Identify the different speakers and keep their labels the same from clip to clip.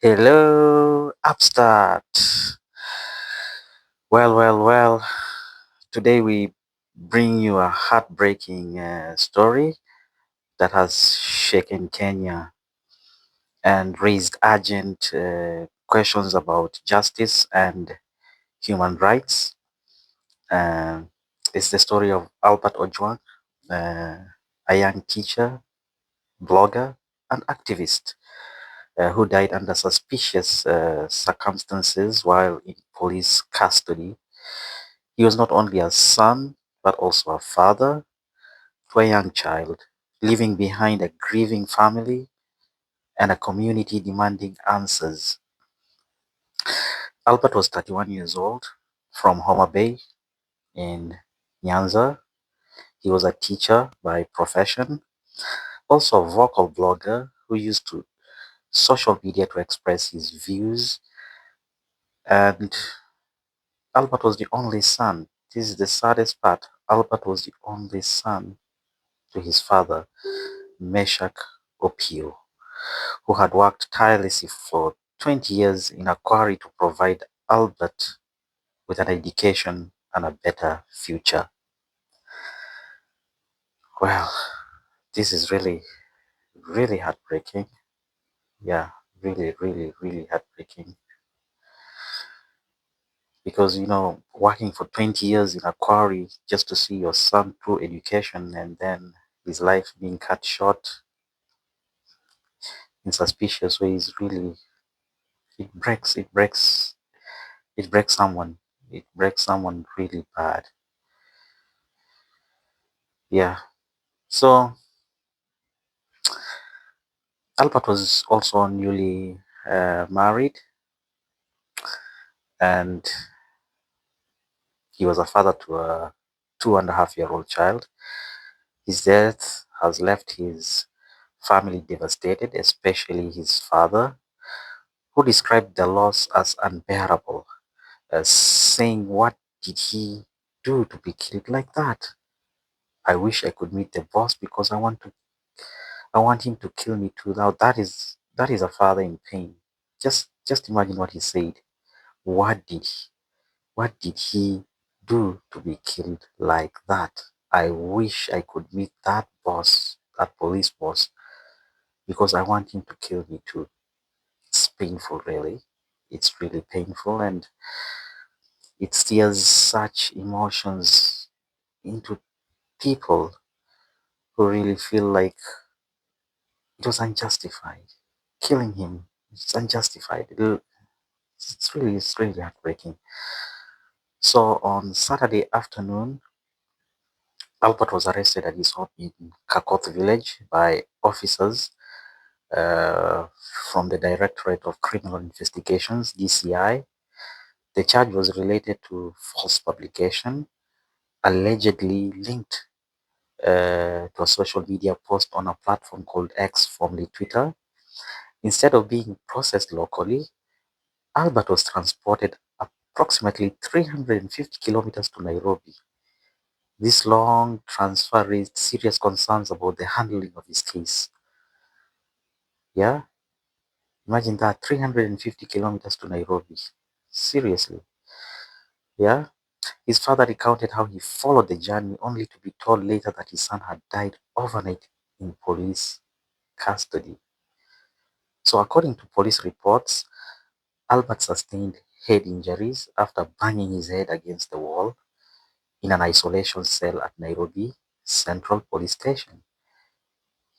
Speaker 1: Hello, Upstart. Well. Today we bring you a heartbreaking story that has shaken Kenya and raised urgent questions about justice and human rights. Um, it's the story of Albert Ojwang, uh, a young teacher, blogger, and activist who died under suspicious circumstances while in police custody. He was not only a son, but also a father to a young child, leaving behind a grieving family and a community demanding answers. Albert was 31 years old from Homa Bay in Nyanza. He was a teacher by profession, also a vocal blogger who used to social media to express his views. And Albert was the only son. This is the saddest part. Albert was the only son to his father, Meshach Opio, who had worked tirelessly for 20 years in a quarry to provide Albert with an education and a better future. Well, this is really heartbreaking. Yeah, really heartbreaking. Because, working for 20 years in a quarry just to see your son through education and then his life being cut short in suspicious ways, really, it breaks someone. It breaks someone really bad. Yeah. So Albert was also newly married, and he was a father to a 2.5-year-old child. His death has left his family devastated, especially his father, who described the loss as unbearable, saying, "What did he do to be killed like that? I wish I could meet the boss because I want him to kill me too." Now that is a father in pain. Just imagine what he said. What did he, what did he do to be killed like that? I wish I could meet that boss, that police boss, because I want him to kill me too. It's painful, really. It's really painful, and it steers such emotions into people who really feel like it was unjustified. Killing him, it's unjustified. It's really heartbreaking. So on Saturday afternoon, Albert was arrested at his home in Kakot village by officers uh, from the Directorate of Criminal Investigations, DCI. The charge was related to false publication, allegedly linked to a social media post on a platform called X, formerly Twitter. Instead of being processed locally, Albert was transported approximately 350 kilometers to Nairobi. This long transfer raised serious concerns about the handling of his case. Yeah, imagine that, 350 kilometers to Nairobi. Seriously. Yeah. His father recounted how he followed the journey only to be told later that his son had died overnight in police custody. So, according to police reports, Albert sustained head injuries after banging his head against the wall in an isolation cell at Nairobi Central Police Station.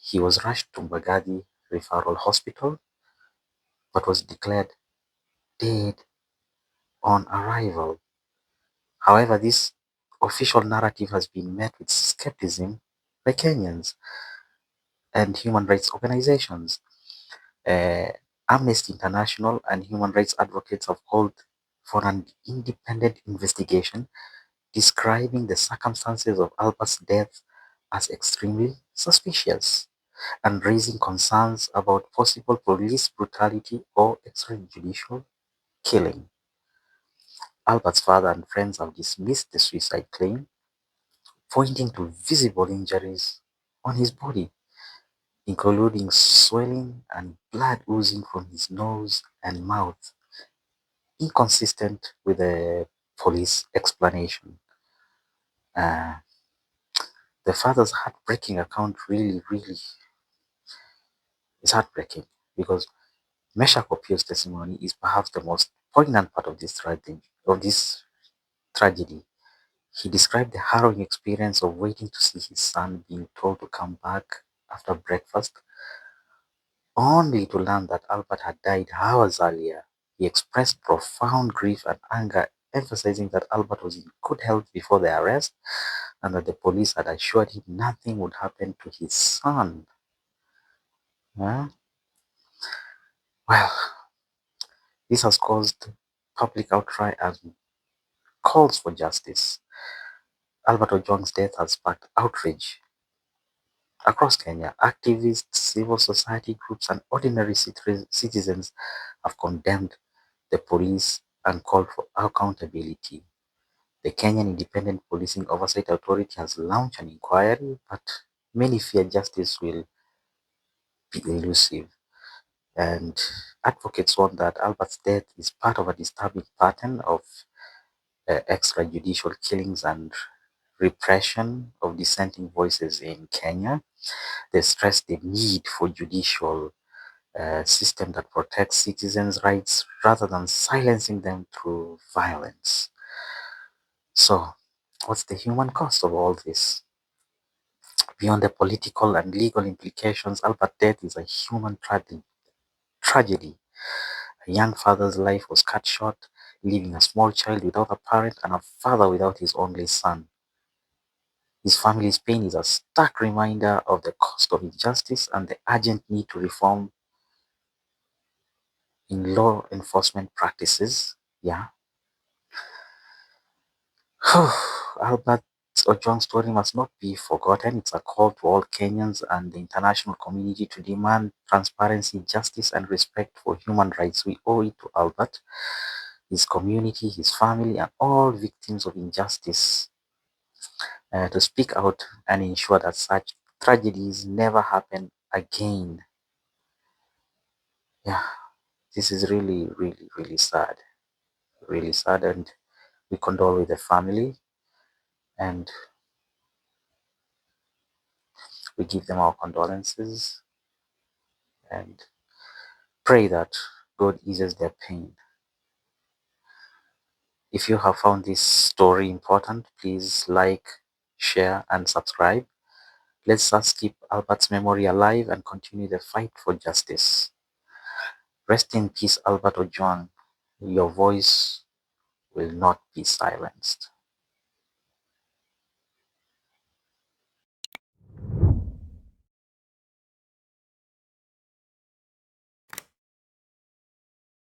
Speaker 1: He was rushed to Mbagathi Referral Hospital but was declared dead on arrival. However, this official narrative has been met with skepticism by Kenyans and human rights organizations. Uh, Amnesty International and human rights advocates have called for an independent investigation describing the circumstances of Albert's death as extremely suspicious and raising concerns about possible police brutality or extrajudicial killing. Albert's father and friends have dismissed the suicide claim, pointing to visible injuries on his body. including swelling and blood oozing from his nose and mouth, inconsistent with the police explanation. Uh, the father's heartbreaking account really is heartbreaking because Mesha Kopio's testimony is perhaps the most poignant part of this tragedy. He described the harrowing experience of waiting to see his son being told to come back after breakfast, only to learn that Albert had died hours earlier. He expressed profound grief and anger, emphasizing that Albert was in good health before the arrest and that the police had assured him nothing would happen to his son. Huh? Well, this has caused public outcry and calls for justice. Albert Ojwang's death has sparked outrage across Kenya. Activists, civil society groups, and ordinary citizens have condemned the police and called for accountability. The Kenyan Independent Policing Oversight Authority has launched an inquiry, but many fear justice will be elusive. And advocates warn that Albert's death is part of a disturbing pattern of extrajudicial killings and repression of dissenting voices in Kenya. They stress the need for judicial system that protects citizens' rights rather than silencing them through violence. So, what's the human cost of all this? Beyond the political and legal implications, Albert's death is a human tragedy. A young father's life was cut short, leaving a small child without a parent and a father without his only son. His family's pain is a stark reminder of the cost of injustice and the urgent need to reform in law enforcement practices. Yeah. Albert Ojwang's story must not be forgotten. It's a call to all Kenyans and the international community to demand transparency, justice, and respect for human rights. We owe it to Albert, his community, his family, and all victims of injustice to speak out and ensure that such tragedies never happen again. Yeah, this is really sad. Really sad, and we condole with the family and we give them our condolences and pray that God eases their pain. If you have found this story important, please like, share, and subscribe. Let's us keep Albert's memory alive and continue the fight for justice. Rest in peace, Albert Ojwang. Your voice will not be silenced.